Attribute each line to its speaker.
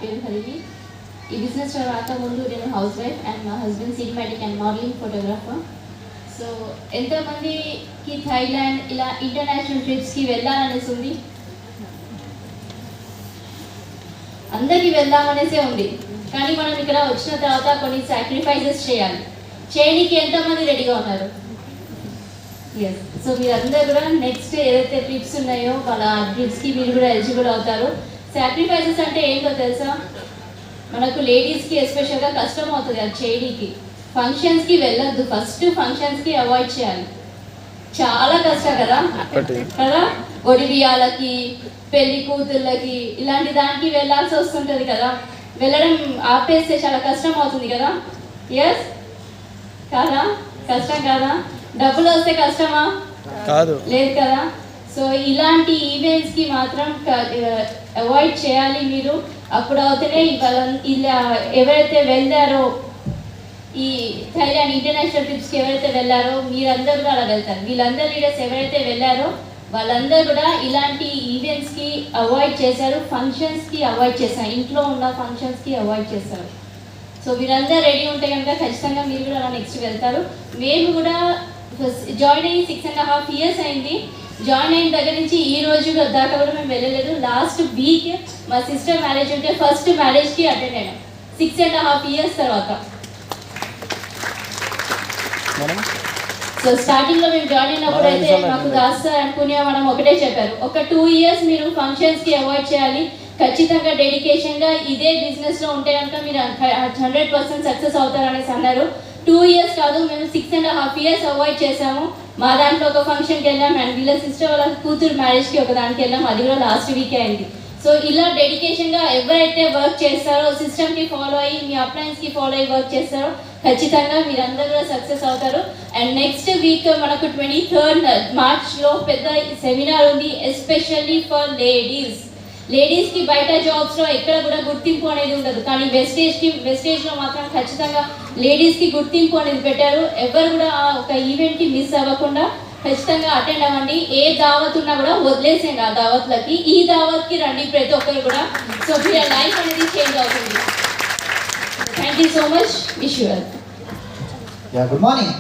Speaker 1: పేరు హరివి. ఈ బిజినెస్ రాకముందు నేను హౌస్ వైఫ్ అండ్ మా husband cinematic and modelling photographer. So ఎంతమందికి థాయిలాండ్ ఇలా ఇంటర్నేషనల్ ట్రిప్స్కి వెళ్ళాలనేసి ఉంది? అందరికీ వెళ్దామనేసే ఉంది. కానీ మనం ఇక్కడ వచ్చిన తర్వాత కొన్ని సాక్రిఫైసెస్ చేయాలి. చేయడానికి ఎంతమంది రెడీగా ఉన్నారు? ఎస్. సో మీరందరూ కూడా నెక్స్ట్ ఏదైతే ట్రిప్స్ ఉన్నాయో వాళ్ళ ట్రిప్స్కి మీరు కూడా ఎలిజిబుల్ అవుతారు. సాక్రిఫైసెస్ అంటే ఏంటో తెలుసా? మనకు లేడీస్కి ఎస్పెషల్గా కష్టం అవుతుంది అది చేయడానికి. ఫంక్షన్స్కి వెళ్ళొద్దు, ఫస్ట్ ఫంక్షన్స్కి అవాయిడ్ చేయాలి. చాలా కష్టం కదా కదా, ఒడిబియాలకి, పెళ్లి కూతుళ్ళకి ఇలాంటి దానికి వెళ్ళాల్సి వస్తుంటుంది కదా. వెళ్ళడం ఆపేస్తే చాలా కష్టం అవుతుంది కదా. ఎస్ కాదా? కష్టం కాదా? డబ్బులు వస్తే కష్టమా?
Speaker 2: కాదు, లేదు
Speaker 1: కదా. సో ఇలాంటి ఈవెంట్స్కి మాత్రం అవాయిడ్ చేయాలి మీరు. అప్పుడు అవుతేనే ఇలా ఎవరైతే వెళ్ళారో ఈ థాయిలాండ్ ఇంటర్నేషనల్ ట్రిప్స్కి ఎవరైతే వెళ్ళారో మీరందరూ కూడా అలా వెళ్తారు. వీళ్ళందరూ లీడర్స్ ఎవరైతే వెళ్ళారో వాళ్ళందరూ కూడా ఇలాంటి ఈవెంట్స్కి అవాయిడ్ చేశారు, ఫంక్షన్స్కి అవాయిడ్ చేశారు, ఇంట్లో ఉన్న ఫంక్షన్స్కి అవాయిడ్ చేశారు. సో వీరందరూ రెడీ ఉంటే కనుక ఖచ్చితంగా మీరు కూడా అలా నెక్స్ట్ వెళ్తారు. మేము కూడా జాయిన్ అయ్యి 6.5 years అయింది. జాయిన్ అయిన దగ్గర నుంచి ఈ రోజు దాకా కూడా మేము వెళ్ళలేదు. లాస్ట్ వీక్ మా సిస్టర్ మ్యారేజ్ ఉంటే ఫస్ట్ మ్యారేజ్కి అటెండ్ అయినాం 6.5 years తర్వాత. సో స్టార్టింగ్లో మేము జాయిన్ అయినప్పుడు అయితే మాకు దాస్తా అనుకునే మనం ఒకటే చెప్పారు, ఒక 2 years మీరు ఫంక్షన్స్కి అవాయిడ్ చేయాలి, ఖచ్చితంగా డెడికేషన్గా ఇదే బిజినెస్లో ఉంటే కనుక మీరు 100% సక్సెస్ అవుతారు అనేసి అన్నారు. 2 years కాదు, మేము 6.5 years అవాయిడ్ చేసాము. మా దాంట్లో ఒక ఫంక్షన్కి వెళ్ళాం అండ్ వీళ్ళ సిస్టర్ వాళ్ళ కూతురు మ్యారేజ్కి ఒక దానికి వెళ్ళాం, అది కూడా లాస్ట్ వీకే అయింది. సో ఇలా డెడికేషన్గా ఎవరైతే వర్క్ చేస్తారో, సిస్టమ్కి ఫాలో అయ్యి మీ అప్లయన్స్కి ఫాలో అయ్యి వర్క్ చేస్తారో ఖచ్చితంగా మీరందరూ కూడా సక్సెస్ అవుతారు. అండ్ నెక్స్ట్ వీక్ మనకు 23rd Marchలో పెద్ద సెమినార్ ఉంది, ఎస్పెషల్లీ ఫర్ లేడీస్కి. బయట జాబ్స్లో ఎక్కడ కూడా గుర్తింపు అనేది ఉండదు, కానీ వెస్టేజ్లో మాత్రం ఖచ్చితంగా లేడీస్కి గుర్తింపు అనేది పెట్టారు. ఎవరు కూడా ఒక ఈవెంట్కి మిస్ అవ్వకుండా ఖచ్చితంగా అటెండ్ అవ్వండి. ఏ దావత్ ఉన్నా కూడా వదిలేసేయండి ఆ దావత్లకి, ఈ దావత్కి రండి ప్రతి ఒక్కరు కూడా. సో మీ లైఫ్ అనేది చేంజ్ అవుతుంది. Thank you so much. Wish you well.
Speaker 3: Good morning.